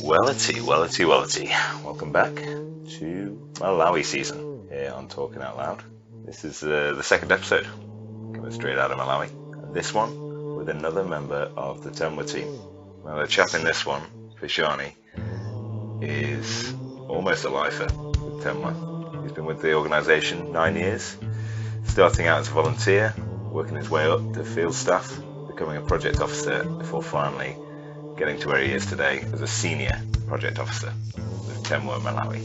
Wellity. Welcome back to Malawi season here on Talking Out Loud. This is the second episode, coming straight out of Malawi. And this one with another member of the Temwa team. Now the chap in this one, Fishani, is almost a lifer with Temwa. He's been with the organisation 9 years, starting out as a volunteer, working his way up to field staff, becoming a project officer before finally getting to where he is today as a senior project officer with Temwa Malawi.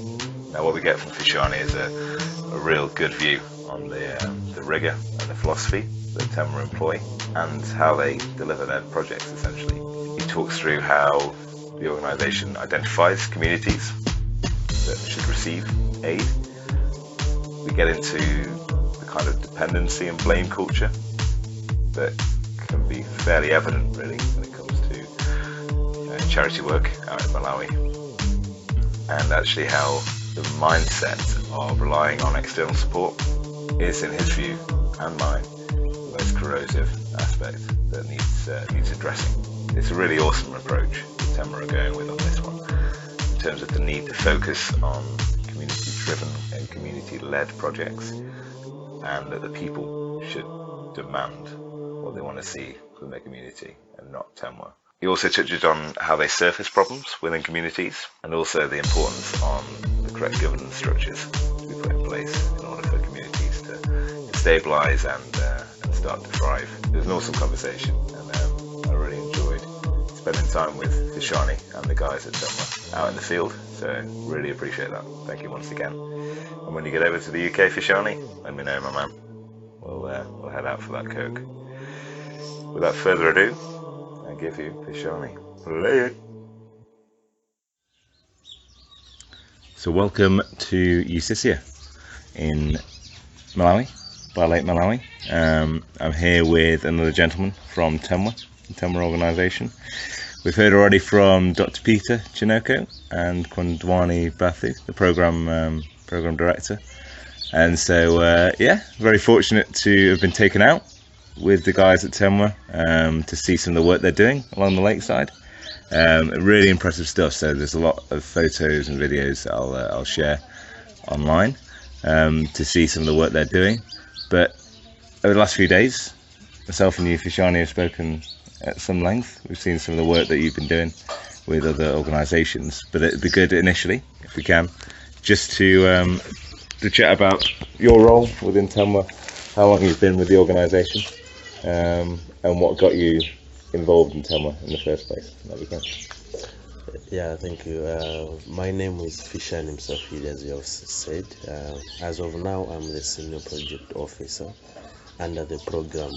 Now what we get from Fishani is a real good view on the rigour and the philosophy that Temwa employ and how they deliver their projects essentially. He talks through how the organisation identifies communities that should receive aid. We get into the kind of dependency and blame culture that can be fairly evident really when it comes to charity work out in Malawi, and actually how the mindset of relying on external support is, in his view and mine, the most corrosive aspect that needs addressing. It's a really awesome approach that Temwa are going with on this one, in terms of the need to focus on community-driven and community-led projects, and that the people should demand what they want to see from their community and not Temwa. He also touches on how they surface problems within communities, and also the importance on the correct governance structures to be put in place in order for communities to stabilise and start to thrive. It was an awesome conversation, and I really enjoyed spending time with Fishani and the guys at Temwa out in the field, so really appreciate that. Thank you once again. And when you get over to the UK, Fishani, let me know, my man. We'll head out for that coke. Without further ado, I give you Fishani. Play it. So welcome to Usisia in Malawi, by Lake Malawi. I'm here with another gentleman from Temwa, the Temwa organisation. We've heard already from Dr. Peter Chinoko and Kwandwani Bathu, the program director. And so, very fortunate to have been taken out with the guys at Temwa to see some of the work they're doing along the lakeside. Really impressive stuff. So there's a lot of photos and videos that I'll share online to see some of the work they're doing. But over the last few days, myself and you, Fishani, have spoken at some length. We've seen some of the work that you've been doing with other organisations. But it'd be good initially, if we can, just to chat about your role within Temwa, how long you've been with the organisation, and what got you involved in Temwa in the first place. There we go. Yeah, thank you. My name is Fishani Msafiri, as you have said. As of now, I'm the senior project officer under the program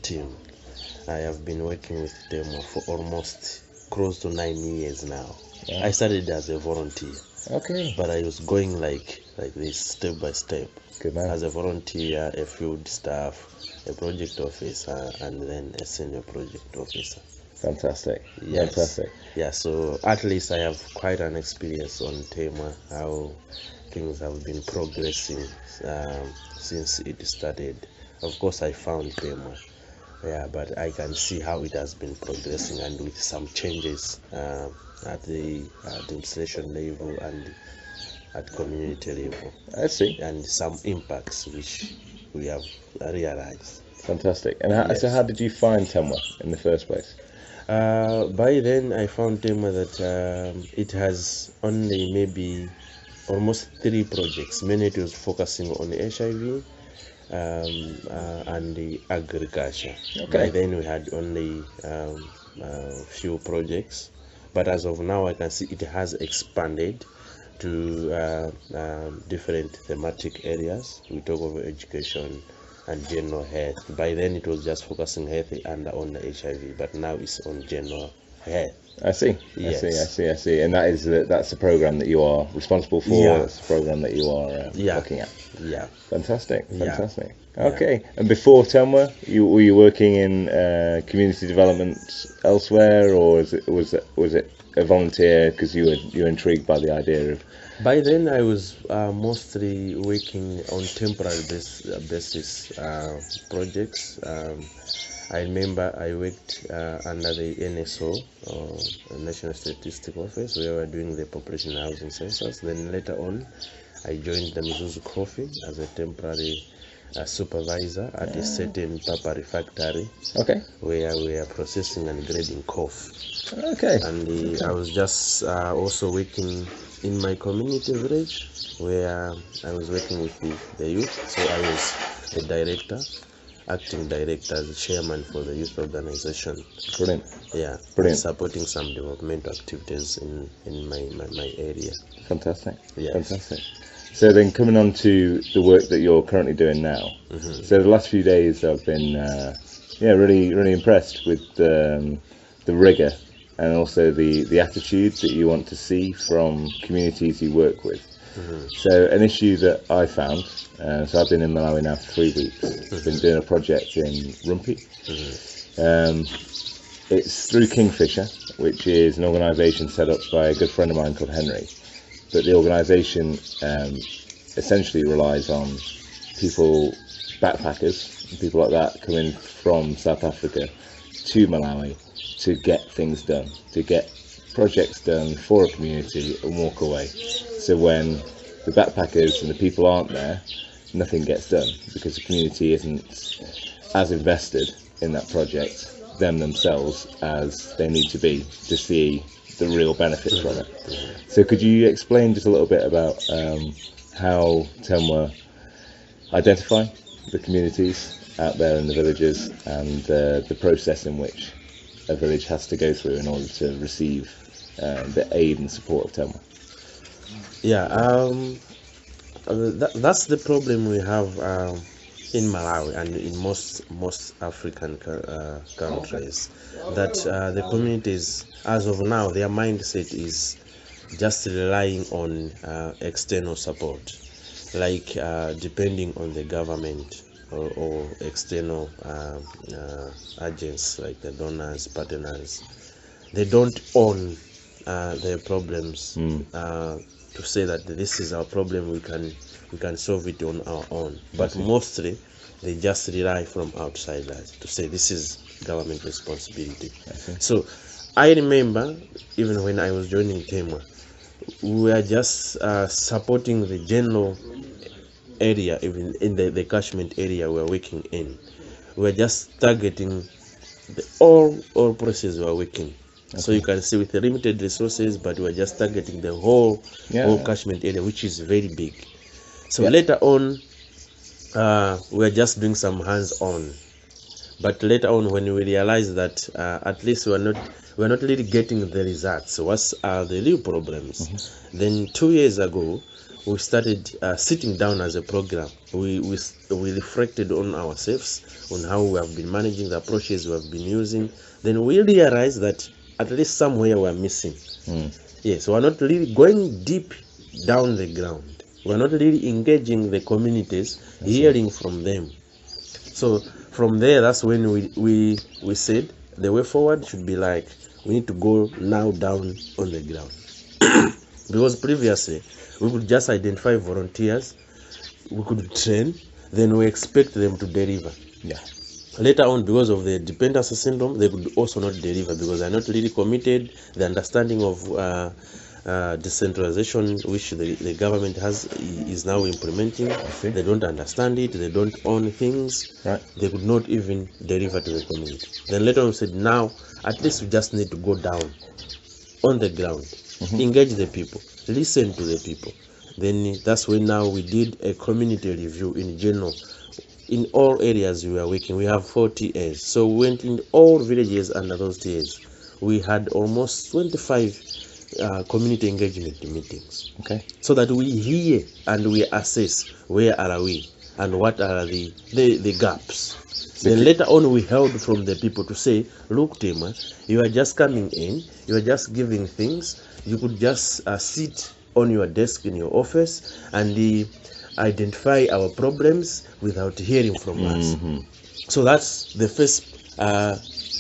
team. I have been working with Temwa for almost close to 9 years now. Yeah. I started as a volunteer. Okay. But I was going like this, step by step. Good man. As a volunteer, a field staff, a project officer, and then a senior project officer. Fantastic. Yes. Fantastic. Yeah, so at least I have quite an experience on Temwa, how things have been progressing since it started. Of course, I found Temwa. Yeah, but I can see how it has been progressing, and with some changes at the administration level and at community level. I see. And some impacts which we have realized. Fantastic. And so how did you find Temwa in the first place? By then I found Temwa that it has only maybe almost 3 projects. Mainly it was focusing on HIV and the agriculture. Okay. By then we had only few projects, but as of now I can see it has expanded to different thematic areas. We talk about education and general health. By then it was just focusing health and on the HIV, but now it's on general health. I see. Yes. I see. And that's the program that you are responsible for. Yeah. That's the program that you are looking at. Yeah. Fantastic. Yeah. Okay. Yeah. And before Temwa, were you working in community development elsewhere, or was it a volunteer because you were intrigued by the idea of? By then I was mostly working on temporary basis projects. I remember I worked under the NSO, National Statistics Office, where we were doing the population housing census. Then later on, I joined the Mizuzu Coffee as a temporary supervisor at a certain papari factory. Okay. Where we are processing and grading coffee. Okay. And I was just also working in my community village, where I was working with the youth. So I was the director, acting director, the chairman for the youth organization. Brilliant. Yeah. Brilliant. Supporting some development activities in my area. Fantastic. Yes. Fantastic. So then coming on to the work that you're currently doing now. So the last few days I've been really impressed with the rigour and also the attitude that you want to see from communities you work with. So an issue that I found, so I've been in Malawi now for 3 weeks. I've been doing a project in Rumpi. It's through Kingfisher, which is an organisation set up by a good friend of mine called Henry. But the organisation essentially relies on people, backpackers, people like that, coming from South Africa to Malawi to get things done, to get projects done for a community and walk away. So when the backpackers and the people aren't there, nothing gets done because the community isn't as invested in that project themselves as they need to be to see the real benefits from it. So could you explain just a little bit about how Temwa identify the communities out there in the villages and the process in which a village has to go through in order to receive the aid and support of Temwa? Yeah, that's the problem we have in Malawi and in most African countries, that the communities, as of now, their mindset is just relying on external support, like depending on the government or external agents like the donors, partners. They don't own their problems to say that this is our problem, we can solve it on our own. But mostly they just rely from outsiders to say this is government responsibility. So I remember even when I was joining Temwa, we were just supporting the general area, even in the catchment area we are working in. We were just targeting all processes we are working. So you can see with the limited resources, but we are just targeting the whole catchment area, which is very big. So later on, we are just doing some hands-on. But later on, when we realize that at least we're not really getting the results, what are the real problems? Then 2 years ago, we started sitting down as a program. We reflected on ourselves, on how we have been managing the approaches we have been using. Then we realized that at least somewhere we're missing. Yes, we're not really going deep down the ground. We're not really engaging the communities, hearing from them. So from there, that's when we said the way forward should be like, we need to go now down on the ground. Because previously, we could just identify volunteers, we could train, then we expect them to deliver. Later on, because of the dependency syndrome, they could also not deliver because they're not really committed. The understanding of decentralization, which the government is now implementing, they don't understand it, they don't own things, they could not even deliver to the community. Then later on we said, now at least we just need to go down on the ground, engage the people, listen to the people. Then that's when now we did a community review in general. In all areas we were working, we have 4 TAs. So we went in all villages under those TAs. We had almost 25 community engagement meetings. So that we hear and we assess where are we and what are the gaps. Then later on we held from the people to say, look Temwa, you are just coming in, you are just giving things, you could just sit on your desk in your office and identify our problems without hearing from us. So that's the first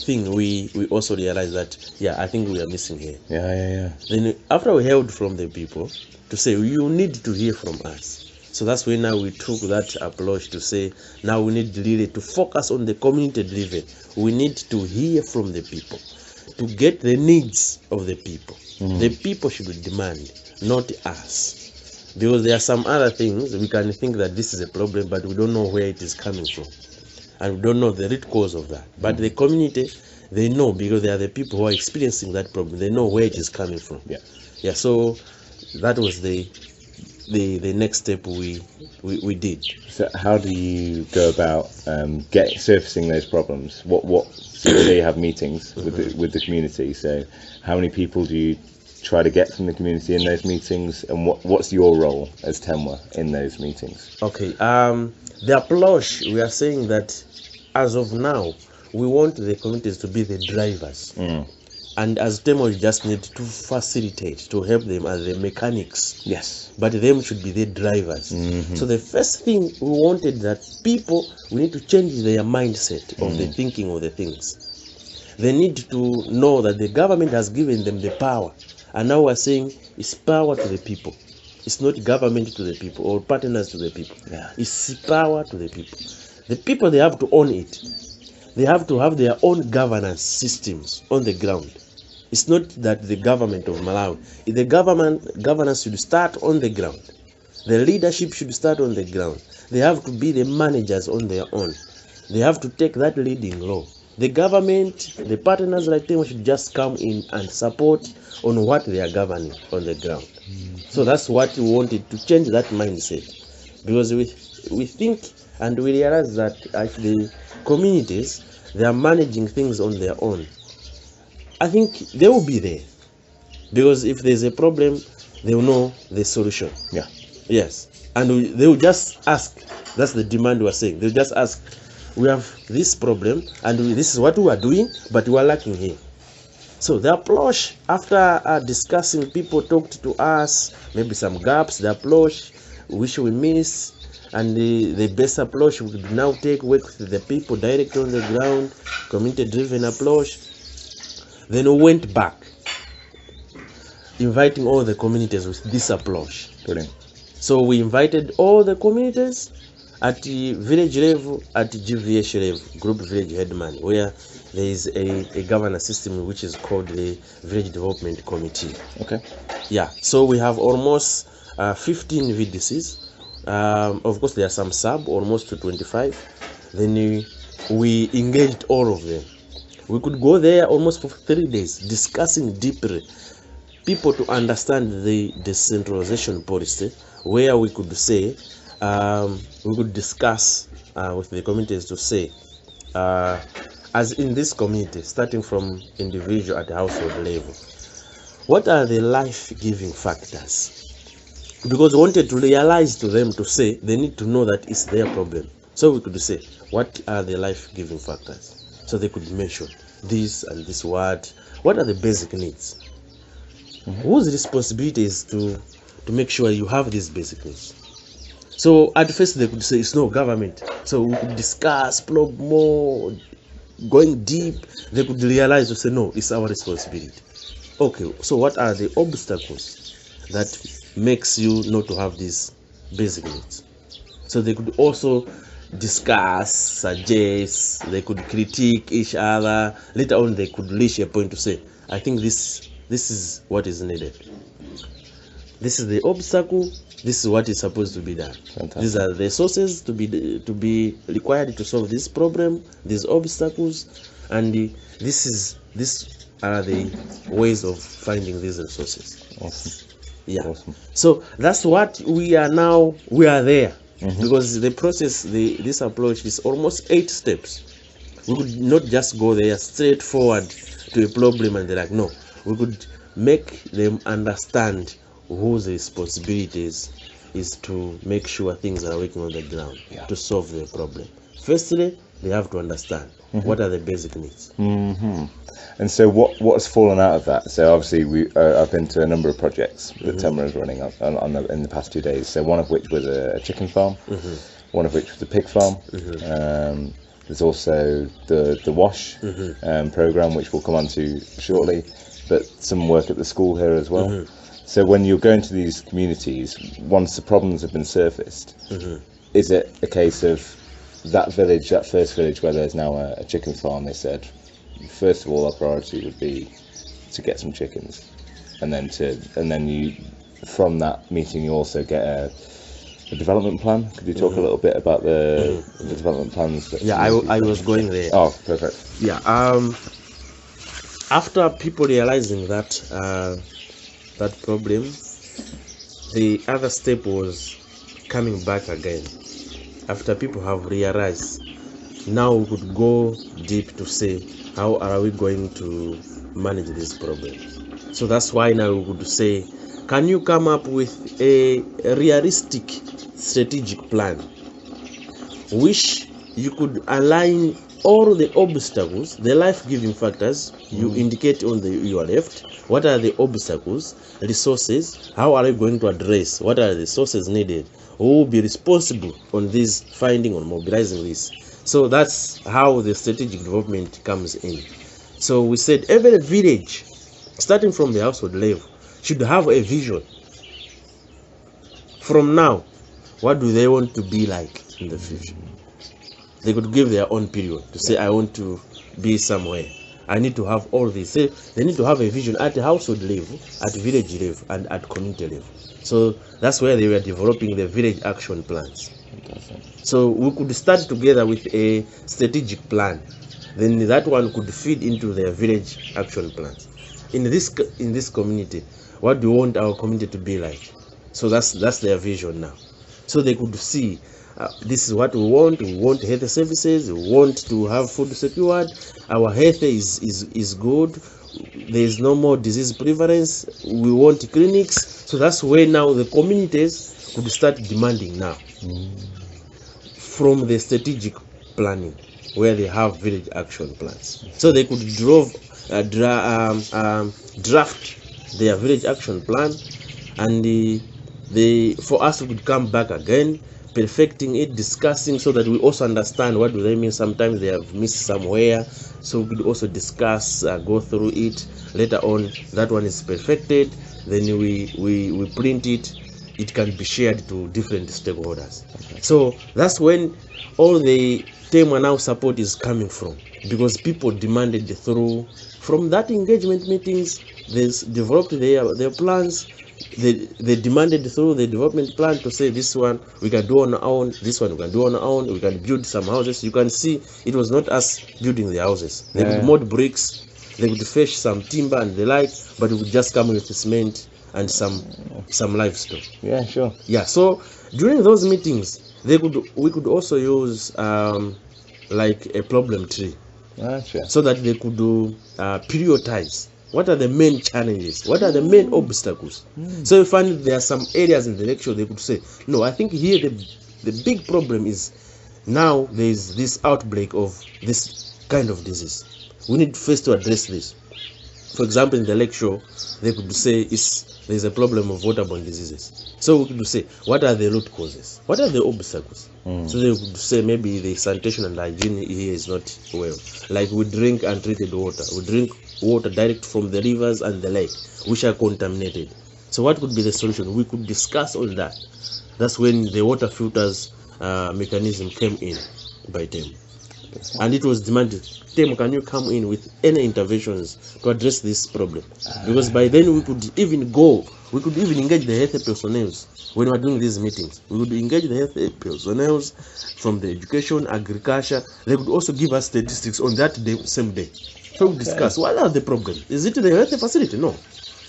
thing we also realized that, I think we are missing here. Then after we held from the people to say, you need to hear from us. So that's why now we took that approach to say, now we need really to focus on the community driven. We need to hear from the people, to get the needs of the people. The people should demand, not us. Because there are some other things we can think that this is a problem, but we don't know where it is coming from. And we don't know the root cause of that. But the community, they know, because they are the people who are experiencing that problem. They know where it is coming from. Yeah, so that was the next step we did. So how do you go about surfacing those problems? So you have meetings with the community. So how many people do you try to get from the community in those meetings, and what's your role as Temwa in those meetings? Okay, the approach, we are saying that as of now, we want the communities to be the drivers. And as Temwa, we just need to facilitate, to help them as the mechanics. Yes. But them should be the drivers. So the first thing we wanted that people, we need to change their mindset of the thinking of the things. They need to know that the government has given them the power. And now we're saying it's power to the people. It's not government to the people or partners to the people. It's power to the people. The people, they have to own it. They have to have their own governance systems on the ground. It's not that the government of Malawi. The governance should start on the ground. The leadership should start on the ground. They have to be the managers on their own. They have to take that leading role. The government, the partners like them should just come in and support on what they are governing on the ground. So that's what we wanted, to change that mindset. Because we think and we realize that actually communities, they are managing things on their own. I think they will be there, because if there's a problem, they will know the solution. Yes, and they will just ask. That's the demand we are saying. They'll just ask, we have this problem and this is what we are doing, but we are lacking here. So the approach, after discussing, people talked to us, maybe some gaps, the approach which we miss, and the best approach we could now work with the people direct on the ground, community driven approach. Then we went back, inviting all the communities with this approach. Brilliant. So we invited all the communities at the village level, at the GVH level, Group Village Headman, where there is a governance system which is called the Village Development Committee. Okay. Yeah, so we have almost 15 VDCs. Of course, there are some sub, almost to 25. Then we engaged all of them. We could go there almost for 3 days, discussing deeply, people to understand the decentralization policy, where we could say, we could discuss with the communities to say, as in this community, starting from individual at household level, what are the life-giving factors? Because we wanted to realize to them, to say, they need to know that it's their problem. So we could say, what are the life-giving factors? So they could mention this and this word. What are the basic needs? Whose responsibility is to make sure you have these basic needs? So at first they could say it's no government. So we could discuss, probe more, going deep. They could realize to say no, it's our responsibility. Okay, so what are the obstacles that makes you not to have these basic needs? So they could also discuss, suggest, they could critique each other. Later on they could reach a point to say, I think this is what is needed. This is the obstacle, this is what is supposed to be done. Fantastic. These are the sources to be required to solve this problem, these obstacles, and these are the ways of finding these resources. Awesome. Yeah. Awesome. So that's what we are now. We are there. Because the process, this approach is almost 8 steps. We could not just go there straight forward to a problem and they're like, no. We could make them understand whose responsibility is to make sure things are working on the ground to solve the problem. Firstly, they have to understand what are the basic needs. And so what has fallen out of that? So obviously I've been to a number of projects that Temwa is running in the past 2 days. So one of which was a chicken farm, one of which was a pig farm. There's also the WASH program, which we'll come on to shortly. but some work at the school here as well. So when you're going to these communities, once the problems have been surfaced, is it a case of that village, that first village where there's now a chicken farm, they said, first of all, our priority would be to get some chickens, and then you, from that meeting, you also get a development plan. Could you talk a little bit about the development plans? I was going there. Oh, perfect. Yeah. After people realizing that that problem, the other step was coming back again. After people have realized, now we could go deep to say, how are we going to manage this problem? So that's why now we could say, can you come up with a realistic strategic plan which you could align all the obstacles, the life-giving factors you indicate on your left? What are the obstacles, resources? How are you going to address? What are the resources needed? Who will be responsible on this finding, on mobilizing this? So that's how the strategic development comes in. So we said every village, starting from the household level, should have a vision. From now, what do they want to be like in the future? They could give their own period to say, I want to be somewhere. I need to have all this. They need to have a vision at the household level, at village level, and at community level. So that's where they were developing the village action plans. So we could start together with a strategic plan. Then that one could feed into their village action plans. In this community, what do we want our community to be like? So that's their vision now. So they could see, this is what we want. We want health services. We want to have food secured. Our health is good. There is no more disease prevalence. We want clinics. So that's where now the communities could start demanding now from the strategic planning, where they have village action plans. So they could draft their village action plan, and for us we could come back again, perfecting it, discussing, so that we also understand what do they mean. Sometimes they have missed somewhere, so we could also discuss, go through it. Later on, that one is perfected, then we print it. It can be shared to different stakeholders. So that's when all the Temwa now support is coming from, because people demanded from that engagement meetings. They developed their plans. They demanded through the development plan to say, this one we can do on our own, this one we can do on our own, we can build some houses. You can see it was not us building the houses. They could mold bricks, they could fetch some timber and the like, but we would just come with cement and some livestock. Yeah, sure. Yeah, so during those meetings, we could also use like a problem tree, so that they could prioritize. What are the main challenges? What are the main obstacles? So you find there are some areas in the lecture they could say, no, I think here the big problem is now there is this outbreak of this kind of disease. We need first to address this. For example, in the lecture, they could say there's a problem of waterborne diseases. So we could say, what are the root causes? What are the obstacles? So they could say maybe the sanitation and hygiene here is not well. Like we drink untreated water. We drink water direct from the rivers and the lake, which are contaminated. So what could be the solution? We could discuss on that. That's when the water filters mechanism came in by them. And it was demanded, Tem, can you come in with any interventions to address this problem? Because by then we could even engage the health personnel when we are doing these meetings. We would engage the health personnel from the education, agriculture. They could also give us statistics on that same day. So we discuss, what are the problems? Is it the health facility? No.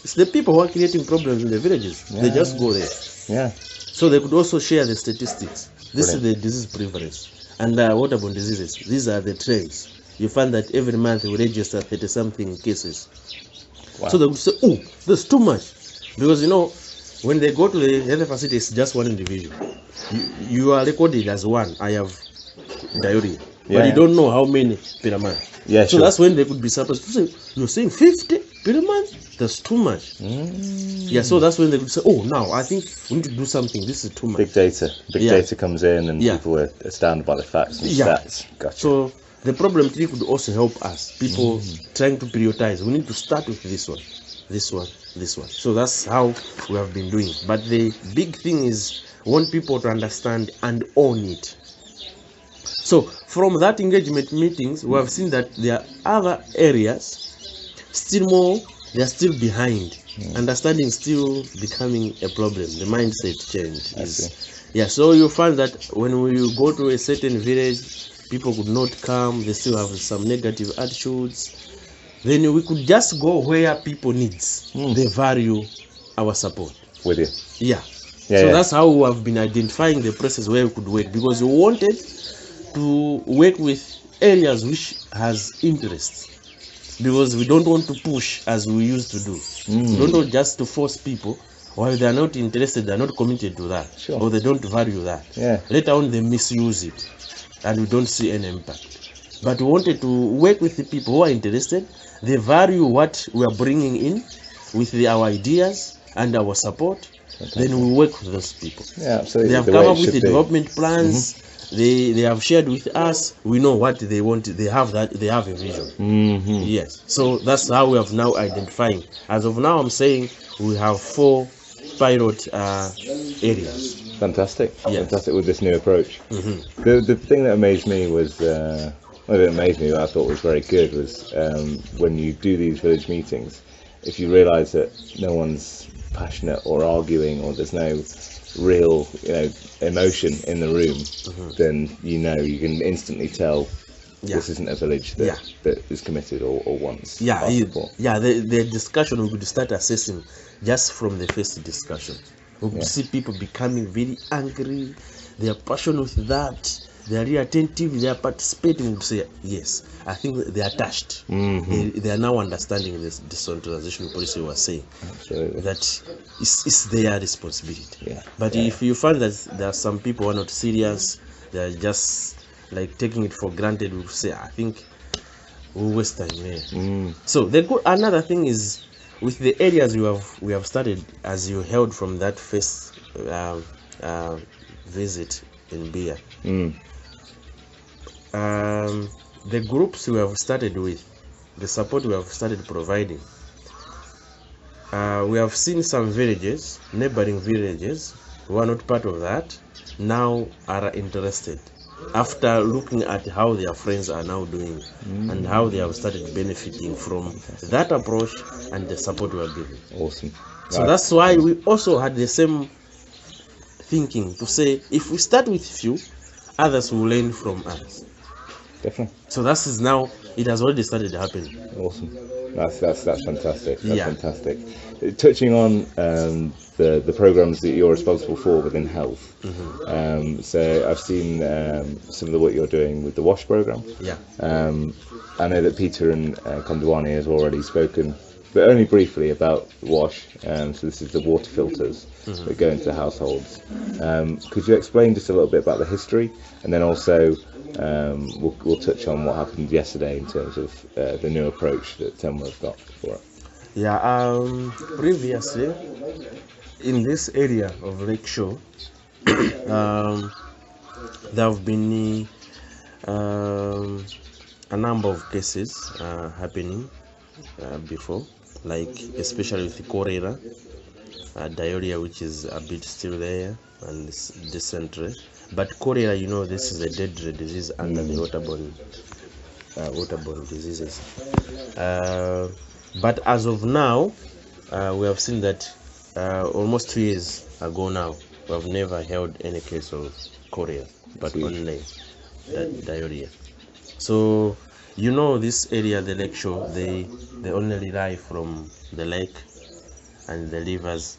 It's the people who are creating problems in the villages. They just go there. Yeah. So they could also share the statistics. This is the disease prevalence. And waterborne diseases, these are the trends. You find that every month we register 30-something cases. Wow. So they would say, oh, that's too much. Because, when they go to the health facility, it's just one individual. You are recorded as one. I have diarrhea. Yeah. But you don't know how many per month. Yeah, so that's when they could be surprised to say, you're saying 50 per month? That's too much. Yeah, so that's when they could say, oh, now I think we need to do something. This is too much. Big data. Big data comes in and people are astounded by the facts and stats. Gotcha. So the problem tree could also help us, people trying to prioritize. We need to start with this one, this one, this one. So that's how we have been doing. But the big thing is, we want people to understand and own it. So from that engagement meetings, we have seen that there are other areas still more, they are still behind. Understanding still becoming a problem. The mindset change is, yeah. So you find that when we go to a certain village, people could not come. They still have some negative attitudes. Then we could just go where people needs. They value our support. With you. Yeah. So that's how we have been identifying the places where we could work, because we wanted to work with areas which has interests. Because we don't want to push as we used to do. We don't want just to force people while they are not interested, they are not committed to that, or they don't value that. Later on they misuse it and we don't see any impact. But we wanted to work with the people who are interested, they value what we are bringing in with our ideas and our support. Then we work with those people. Absolutely. They have come up with the development plans. They have shared with us. We know what they want. They have that. They have a vision. Yes. So that's how we have now identifying. As of now, I'm saying we have 4 pilot areas. Fantastic. Fantastic with this new approach. The thing that amazed me was, well, it amazed me, but I thought was very good, was when you do these village meetings, if you realise that no one's passionate or arguing, or there's no real emotion in the room, then you can instantly tell this isn't a village that is committed or wants our support. The discussion we could start assessing just from the first discussion. We could see people becoming very angry, they are passionate with that, they are really attentive, they are participating. We would say yes, I think they are touched. They are now understanding this decentralization policy we were saying. Absolutely. That it's their responsibility. But if you find that there are some people who are not serious, they are just like taking it for granted, we say I think we'll waste time there. So another thing is, with the areas we have started, as you held from that first visit in Bear, the groups we have started with, the support we have started providing, we have seen some villages, neighboring villages, who are not part of that, now are interested after looking at how their friends are now doing and how they have started benefiting from that approach and the support we are giving. Awesome. So that's why we also had the same thinking to say, if we start with few, others will learn from us. Definitely. So that is now, it has already started happening. Awesome. That's fantastic. That's fantastic. Touching on the programs that you're responsible for within health. So I've seen some of the work you're doing with the WASH program. I know that Peter and Kondwani has already spoken, but only briefly, about WASH. So this is the water filters that go into households. Could you explain just a little bit about the history, and then also we'll touch on what happened yesterday in terms of the new approach that Temwa has got for it. Previously in this area of Lake Shore, there have been a number of cases happening before, like especially with the cholera, diarrhea, which is a bit still there, and dysentery. But cholera, this is a deadly disease under the waterborne diseases. But as of now, we have seen that almost 2 years ago now, we have never held any case of cholera, but only diarrhea. So this area, the lake shore, they only rely from the lake and the rivers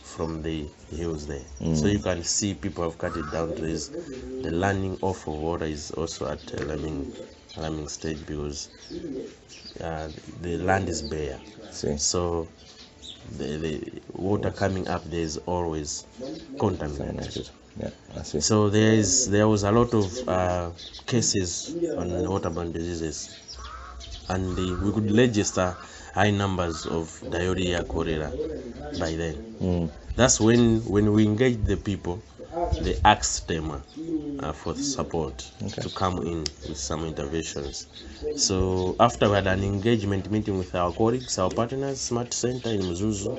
from the hills there. So you can see people have cut it down to this. The landing off of water is also at alarming stage, because the land is bare. So the water coming up there is always contaminated. So there was a lot of cases on waterborne diseases, and we could register high numbers of diarrhea, cholera by then. That's when we engaged the people, they asked Temwa, for the support to come in with some interventions. So after we had an engagement meeting with our colleagues, our partners, Smart Center in Mzuzu,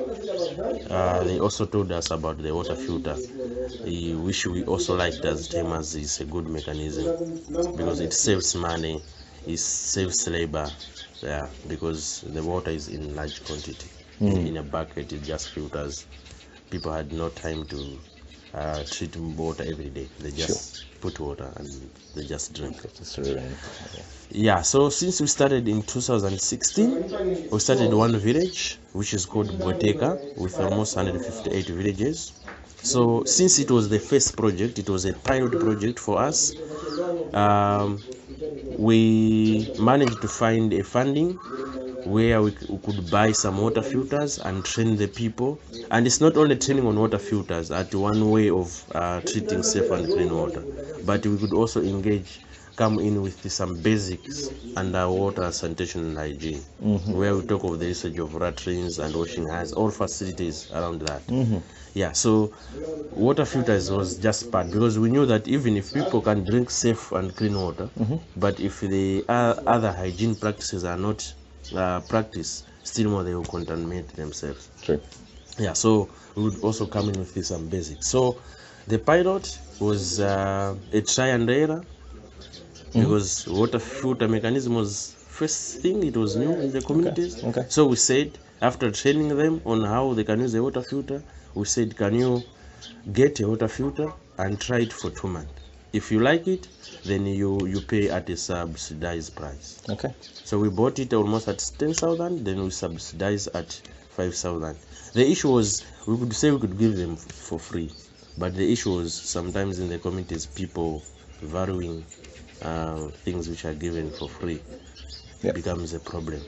they also told us about the water filter, which we also liked as Temwas is a good mechanism because it saves money, it saves labor, because the water is in large quantity. In a bucket, it just filters. People had no time to treat water every day. They just put water and they just drink it. Yeah, so since we started in 2016, we started one village which is called Boteka with almost 158 villages. So since it was the first project, it was a pilot project for us, we managed to find a funding where we could buy some water filters and train the people. And it's not only training on water filters at one way of treating safe and clean water, but we could also come in with some basics under water sanitation and hygiene, where we talk of the usage of latrines and washing hands, all facilities around that. Yeah, so water filters was just part, because we knew that even if people can drink safe and clean water, but if the other hygiene practices are not practiced, still more they will contaminate themselves. True. Yeah, so we would also come in with some basics. So the pilot was a try and error, because water filter mechanism was first thing, it was new in the communities. So we said, after training them on how they can use the water filter, we said, can you get a water filter and try it for 2 months? If you like it, then you pay at a subsidized price. So we bought it almost at 10,000, then we subsidized at 5,000. The issue was, we could say we could give them for free, but the issue was sometimes in the communities, people valuing things which are given for free becomes a problem.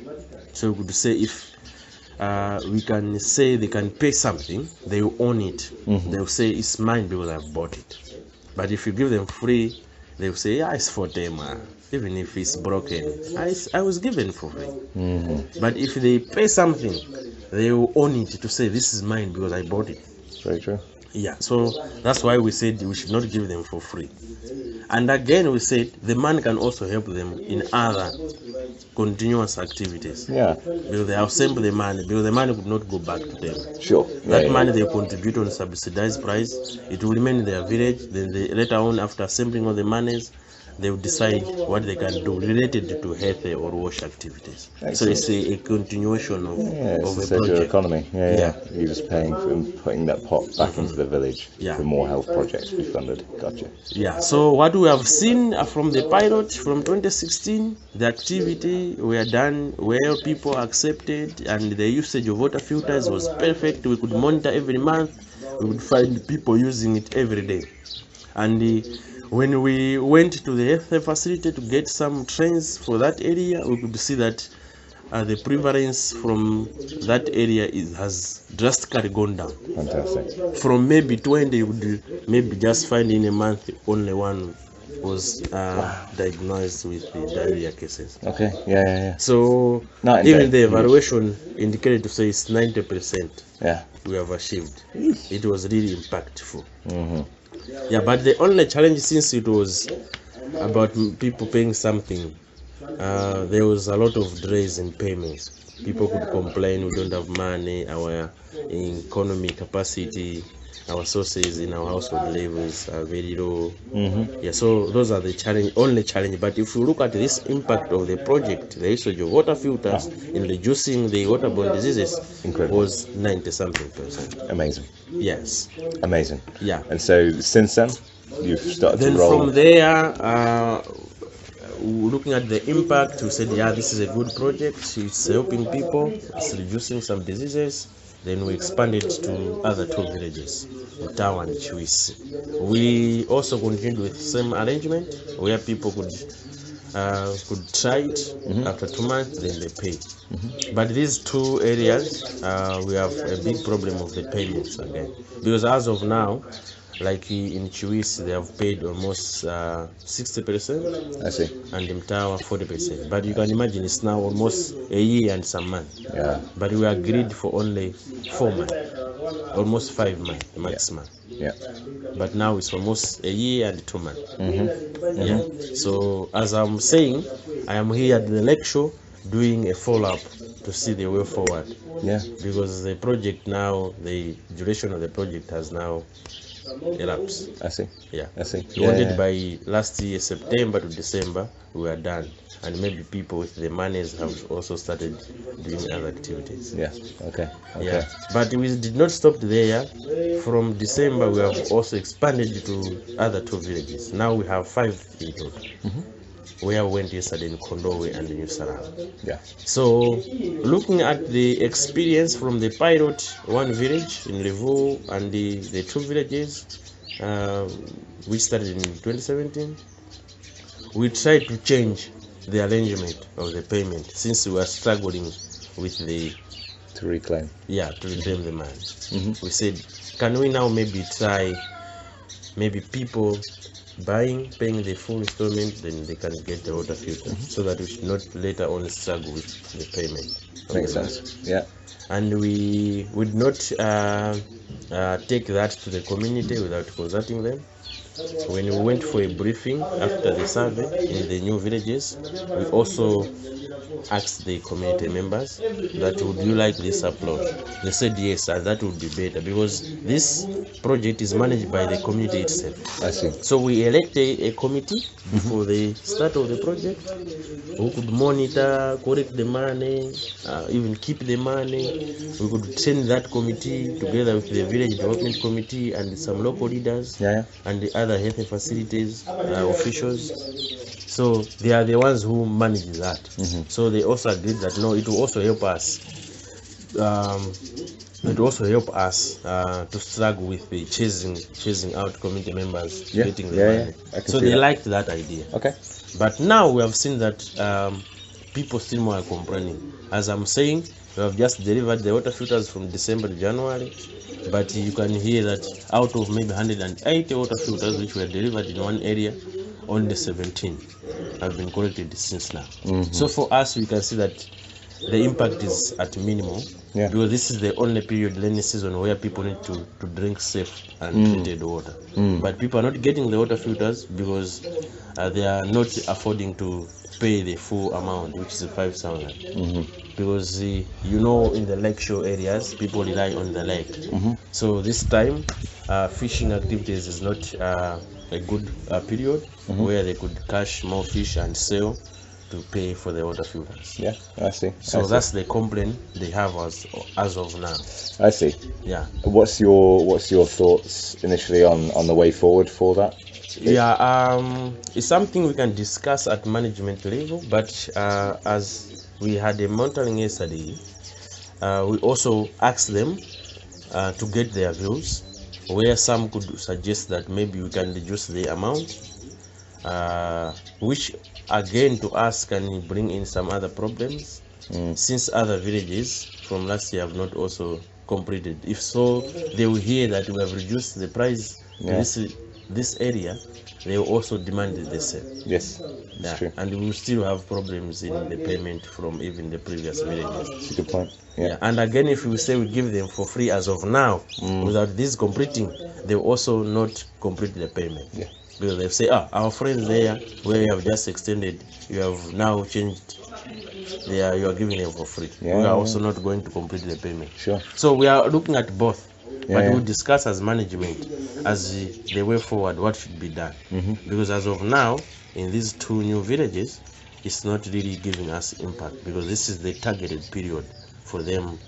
So we could say, if we can say they can pay something, they will own it. They will say it's mine because I've bought it. But if you give them free, they will say, yeah, it's for them. Even if it's broken, I was given for free. But if they pay something, they will own it to say, this is mine because I bought it. Very true. Yeah, so that's why we said we should not give them for free. And again, we said the man can also help them in other continuous activities. Because they have sent the money, because the money could not go back to them. That money they contribute on subsidized price, it will remain in their village. Then they, later on, after assembling all the monies, they will decide what they can do related to health or wash activities. So it's a continuation of a project. economy. You're just paying for putting that pot back into the village for more health projects to be funded. Gotcha. Yeah, so what we have seen from the pilot from 2016, the activity were done well, people accepted, and the usage of water filters was perfect. We could monitor every month, we would find people using it every day. And when we went to the health facility to get some trains for that area, we could see that the prevalence from that area has drastically gone down. Fantastic. From maybe 20, you would maybe just find in a month only one was diagnosed with the diarrhea cases. So even the evaluation indicated to say it's 90%. We have achieved. It was really impactful. Yeah, but the only challenge, since it was about people paying something, there was a lot of delays in payments. People could complain, we don't have money, our economy capacity, our sources in our household levels are very low. Yeah, so those are the only challenge. But if you look at this impact of the project, the usage of water filters in reducing the waterborne diseases was 90-something%. Amazing. Yes. Amazing. Yeah. And so since then, you've started to roll. From there, looking at the impact, we said, yeah, this is a good project. It's helping people. It's reducing some diseases. Then we expanded to other 2 villages, Utawa and Chiwisi. We also continued with same arrangement where people could try it after 2 months, then they pay. But these 2 areas, we have a big problem of the payments again, because as of now, Like in Chiwisi, they have paid almost 60%. I see. And in Mtawa 40%. But you can imagine it's now almost a year and some months. Yeah. But we agreed for only 4 months, almost 5 months maximum. Yeah. But now it's almost a year and 2 months. Mm-hmm. So as I'm saying, I am here at the lecture doing a follow-up to see the way forward. Yeah. Because the project now, the duration of the project has now elapsed. I see. Yeah. I see. We wanted by last year September to December we are done, and maybe people with the monies have also started doing other activities. Yeah. Okay. Yeah. But we did not stop there. From December we have also expanded to other 2 villages. Now we have 5 in total. Where we went yesterday in Kondowe and New Sarang. Yeah. So looking at the experience from the pilot 1 village in Levu and the 2 villages, we started in 2017. We tried to change the arrangement of the payment since we were struggling with to reclaim the money. We said, can we now maybe try people paying the full installment, then they can get the water filter, so that we should not later on struggle with the payment. Makes sense. Yeah. And we would not take that to the community without consulting them. When we went for a briefing after the survey in the new villages, we also asked the community members that would you like this approach. They said yes, and that would be better because this project is managed by the community itself. I see. So we elected a committee before the start of the project who could monitor, collect the money, even keep the money. We could send that committee together with the village development committee and some local leaders and the other health facilities officials. So they are the ones who manage that. So they also agreed that no, it will also help us. It will also help us to struggle with the chasing out community members, getting the money. So they liked that idea. Okay. But now we have seen that people still more are complaining. As I'm saying, we have just delivered the water filters from December to January, but you can hear that out of maybe 180 water filters which were delivered in one area, only 17 have been collected since now. So for us, we can see that the impact is at minimum, because this is the only period, rainy season, where people need to drink safe and treated water. But people are not getting the water filters because they are not affording to pay the full amount, which is 5,000. Because in the lakeshore areas, people rely on the lake. So this time, fishing activities is not a good period where they could catch more fish and sell to pay for the water filters. Yeah, I see. So that's the complaint they have as of now. I see. Yeah. What's your thoughts initially on the way forward for that? Yeah, it's something we can discuss at management level, but as we had a monitoring yesterday, we also asked them to get their views, where some could suggest that maybe we can reduce the amount, which again to us can bring in some other problems, since other villages from last year have not also completed. If so, they will hear that we have reduced the price to this area, they will also demand the same. Yes, that's true. And we will still have problems in the payment from even the previous villages. That's a good point. Yeah. And again, if we say we give them for free as of now, without this completing, they will also not complete the payment. Yeah. Because they say, our friends there, where you have just extended, you have now changed. You are giving them for free. We are also not going to complete the payment. Sure. So we are looking at both. But we'll discuss as management as the way forward what should be done. Because as of now, in these 2 new villages, it's not really giving us impact, because this is the targeted period for them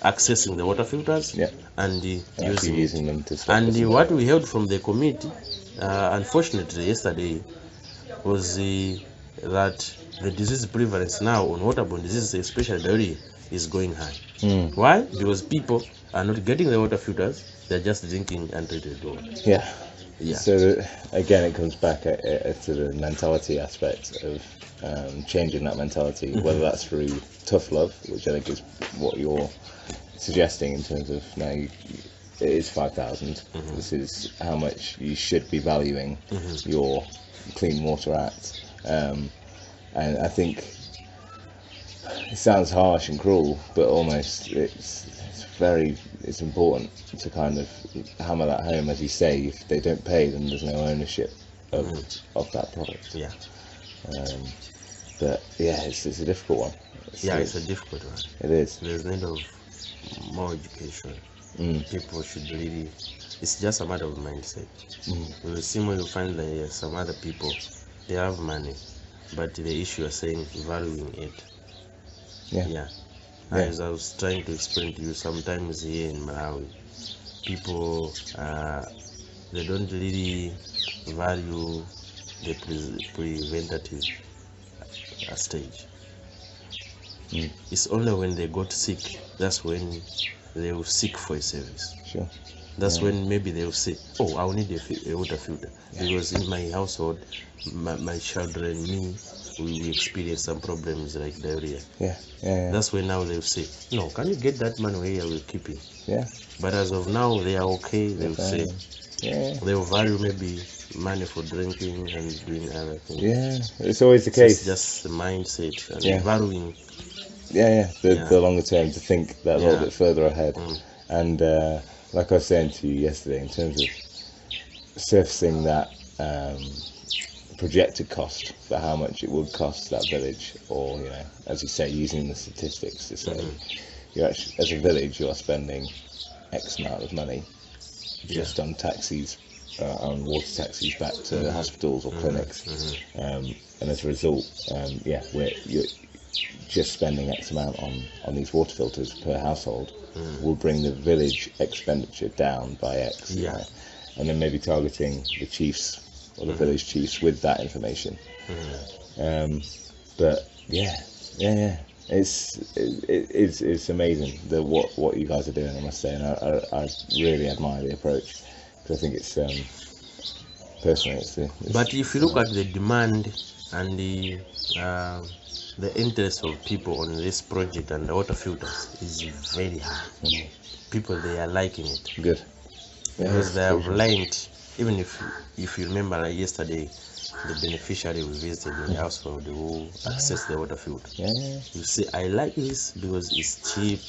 accessing the water filters and using them to stop. And what we heard from the community, unfortunately yesterday, was that the disease prevalence now on waterborne diseases, especially diarrhea, is going high. Why? Because people are not getting the water filters, they're just drinking untreated water. Yeah. So again, it comes back to the mentality aspect of changing that mentality, whether that's through tough love, which I think is what you're suggesting in terms of now it is 5,000. This is how much you should be valuing your Clean Water Act. And I think it sounds harsh and cruel, but almost it's important to kind of hammer that home, as you say. If they don't pay, then there's no ownership of that product. Yeah. But yeah, it's a difficult one. It's a difficult one. It is. There's need of more education. People should really. It's just a matter of mindset. The same way you find that some other people, they have money, but the issue is saying valuing it. Yeah. As I was trying to explain to you, sometimes here in Malawi, people they don't really value the preventative stage. It's only when they got sick, that's when they will seek for a service. Sure. That's when maybe they will say, oh, I will need a water filter, because in my household, my children, me, we experience some problems like diarrhea. That's when now they will say, no, can you get that money where I will keep it? But as of now, they are okay. They will say, they will value maybe money for drinking and doing other things. It's always the case. It's just the mindset and valuing. The longer term, to think that a little bit further ahead. And like I was saying to you yesterday, in terms of surfacing that projected cost for how much it would cost that village, or as you say, using the statistics to say you actually, as a village, you are spending X amount of money just on taxis, on water taxis back to hospitals or clinics, and as a result, you're just spending X amount on these water filters per household will bring the village expenditure down by X. And then maybe targeting the chiefs or the village chiefs with that information. But it's amazing what you guys are doing, I must say, and I really admire the approach, because I think it's personally it's but if you look at the demand and the interest of people on this project and the water filters is very high. People, they are liking it. Good. Because they have learned, even if you remember, like yesterday, the beneficiary we visited in the household who access the water filter. You say, I like this because it's cheap,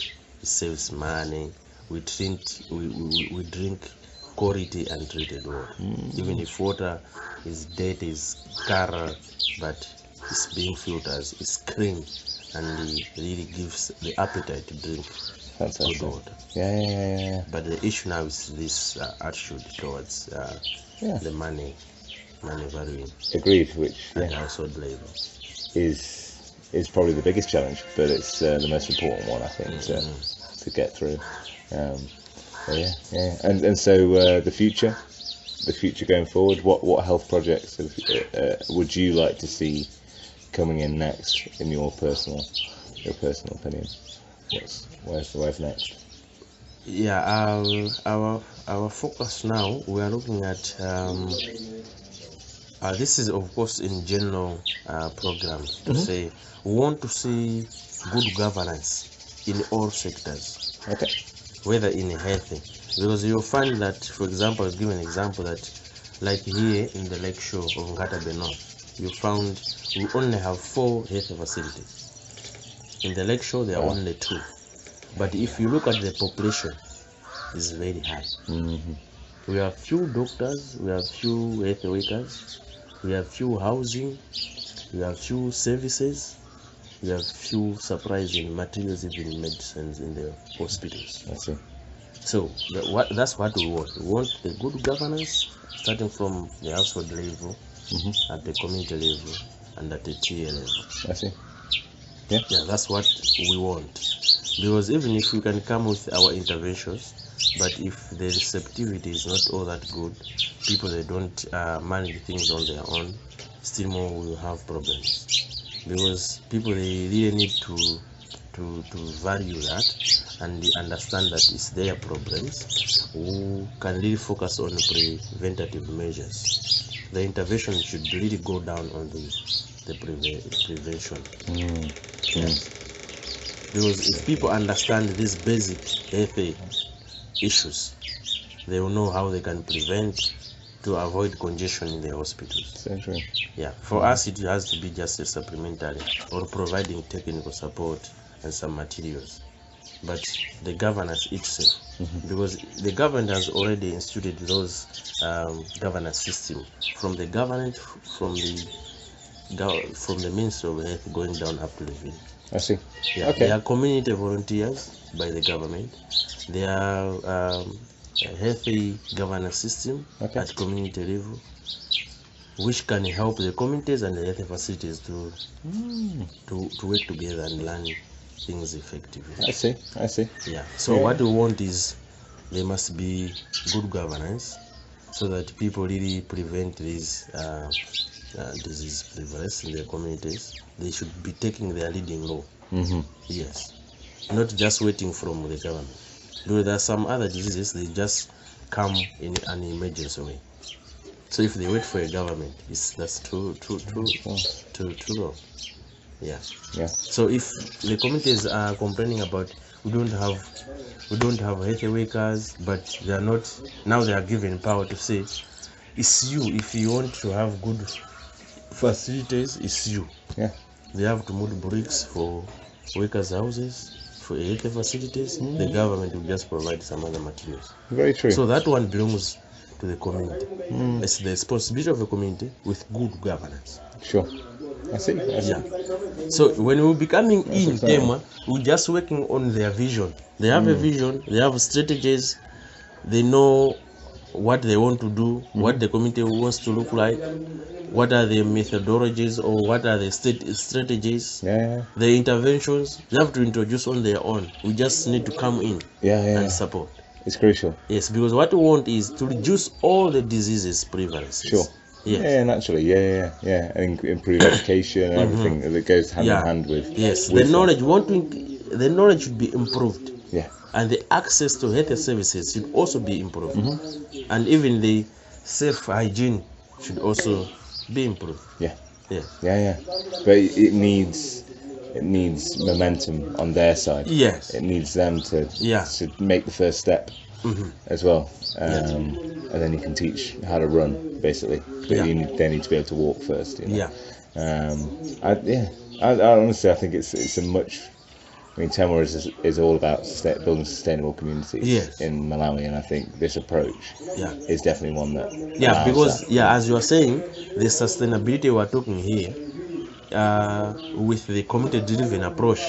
it saves money, we drink quality and treated water. Even if water is dirty, is color, but it's being filtered, it's clean, and it really gives the appetite to drink good water. But the issue now is this attitude towards the money valuing. Agreed, which and household labor is probably the biggest challenge, but it's the most important one, I think, to get through. And so the future going forward, what health projects would you like to see coming in next, in your personal opinion? Where's next? Our focus now, we are looking at this is of course in general program to say we want to see good governance in all sectors, whether in health, because you'll find that, for example, I'll give an example that like here in the lake shore of Ngatabe North, you found we only have 4 health facilities. In the lake shore there are only 2, but if you look at the population, it's very high. We have few doctors, we have few health workers, we have few housing, we have few services, we have few supplies in materials, even medicines in the hospitals. I see. So that's what we want. We want the good governance, starting from the household level, at the community level, and at the tier level. I see. That's what we want. Because even if we can come with our interventions, but if the receptivity is not all that good, people, they don't manage things on their own, still more will have problems. Because people, they really need to value that and understand that it's their problems, who can really focus on preventative measures. The intervention should really go down on the prevention. Because if people understand this basic health issues, they will know how they can prevent to avoid congestion in the hospitals. So true. Yeah, for us it has to be just a supplementary or providing technical support and some materials. But the governance itself, because the government has already instituted those governance system from the government, from the Ministry of Health going down up to the village. I see. Yeah, Okay. they are community volunteers by the government. They are a healthy governance system at community level, which can help the communities and the health facilities to work together and learn things effectively. I see. Yeah. So what we want is there must be good governance, so that people really prevent these disease prevalence in their communities. They should be taking their leading role. Yes. Not just waiting from the government. Though there are some other diseases, they just come in an emergency way. So if they wait for a government, that's too long. Yeah. So if the communities are complaining about we don't have health workers, but they are not, now they are given power to say it's you. If you want to have good facilities, it's you. Yeah. They have to move bricks for workers' houses, for health facilities. The government will just provide some other materials. Very true. So that one belongs to the community. It's the responsibility of the community with good governance. Sure. I see. Yeah. So when we're becoming in Temwa, we're just working on their vision. They have a vision, they have strategies, they know what they want to do, what the community wants to look like, what are the methodologies or what are the strategies, the interventions. They have to introduce on their own. We just need to come in and support. It's crucial. Yes, because what we want is to reduce all the diseases prevalence. Sure. Yes. Yeah, naturally. Yeah. And improve education and everything that goes hand in hand with. Yes, with the knowledge. The knowledge should be improved. Yeah. And the access to health services should also be improved. And even the safe hygiene should also be improved. Yeah. Yeah. But it needs momentum on their side. Yes. It needs them to make the first step as well. And then you can teach how to run, basically. But they need to be able to walk first. You know? I honestly, I think it's a much. I mean, Temwa is all about building sustainable communities in Malawi, and I think this approach is definitely one that. Yeah, because as you are saying, the sustainability we're talking here, with the community-driven approach,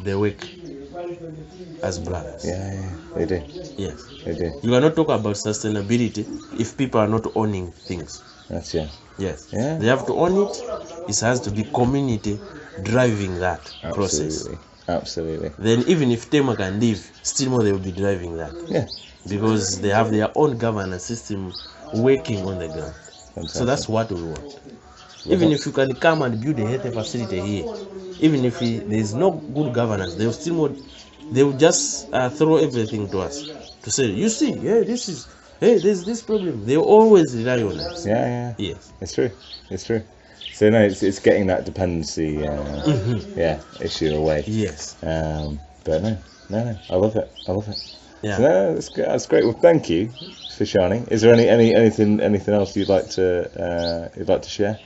they work as brothers. Yeah, they do. Yes, they do. You cannot talk about sustainability if people are not owning things. That's Yes. They have to own it. It has to be community driving that process. Absolutely. Then even if Temwa can leave, still more they will be driving that. Yeah. Because they have their own governance system working on the ground. Fantastic. So that's what we want. Even if you can come and build a health facility here, even if there is no good governance, they will just throw everything to us to say, you see, there's this problem. They always rely on us. Yeah. Yes. It's true. So no, it's getting that dependency issue away. Yes. But no, I love it. Yeah. So no, that's great. Well, thank you, Fishani. Is there anything else you'd like to share?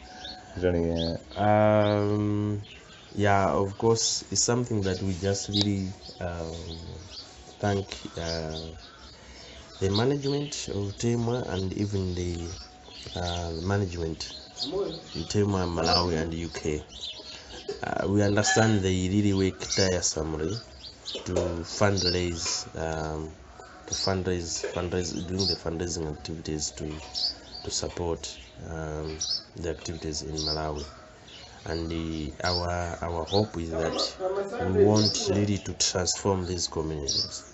Is there any? Yeah, of course, it's something that we just really thank the management of Temwa and even the management in Temwa, Malawi and UK. We understand they really work tiresomely to fundraise, doing the fundraising activities to support the activities in Malawi. And our hope is that we want really to transform these communities,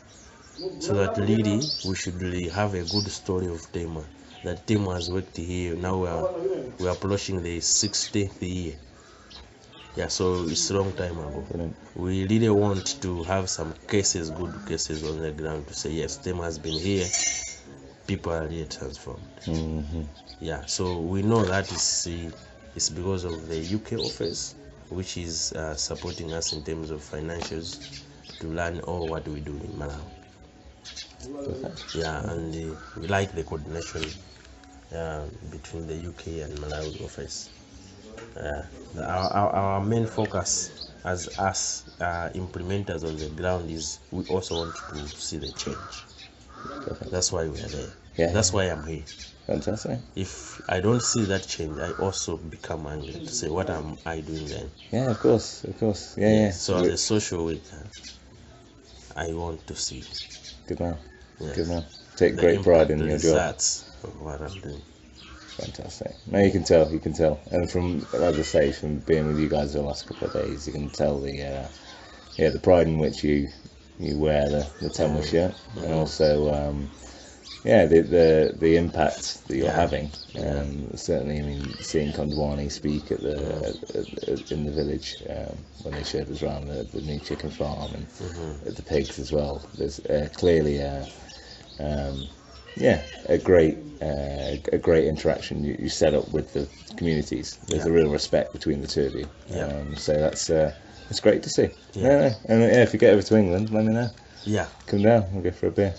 so that really we should really have a good story of Temwa. That Temwa has worked here. Now we are approaching the 60th year. Yeah, so it's a long time ago. Brilliant. We really want to have some good cases on the ground to say yes, Temwa has been here. People are really transformed. Yeah, so we know that it's because of the UK office, which is supporting us in terms of financials to learn all what we do in Malawi. Yeah, and we like the coordination between the UK and Malawi office. Our main focus as us implementers on the ground is we also want to see the change. That's why we are there. Yeah. That's why I'm here. Fantastic. If I don't see that change, I also become angry to say, what am I doing then? Yeah, of course. Yeah. So as a social worker, I want to see. Good man. Yes. Good man. Take The great pride in impact, your the job. results of what I'm doing. Fantastic. No, you can tell. And from, as I say, from being with you guys the last couple of days, you can tell the pride in which you wear the Temwa shirt, and also the impact that you're having. Certainly, I mean, seeing Kondwani speak at in the village when they showed us around the new chicken farm and the pigs as well. There's clearly a great interaction you set up with the communities. There's a real respect between the two of you. So that's great to see. Yeah. And if you get over to England, let me know. Yeah. Come down, we'll go for a beer.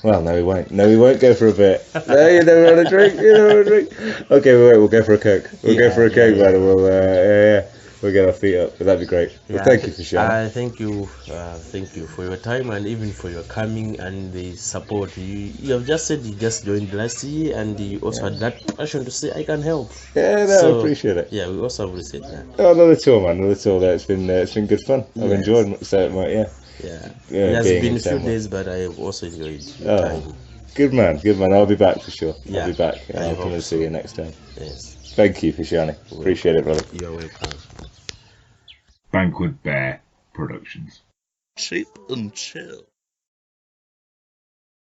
Well, no, we won't. No, we won't go for a beer. No, you never had a drink. Okay, we'll go for a Coke. We'll go for a Coke, man. We'll get our feet up. But that'd be great. Well, thank you for sharing. Thank you for your time and even for your coming and the support. You have just said you just joined last year and you also had that passion to say I can help. Yeah, no, I appreciate it. Yeah, we also appreciate that. Oh, not at all, man. Not at all. It's been good fun. I've enjoyed it. So, It has been a few days, but I have also enjoyed your time. Good man. I'll be back for sure. I'll be back. I'll come and see you next time. Yes. Thank you, Fishani. Appreciate it, brother. You're welcome. Bankwood Bear Productions. Cheap and chill.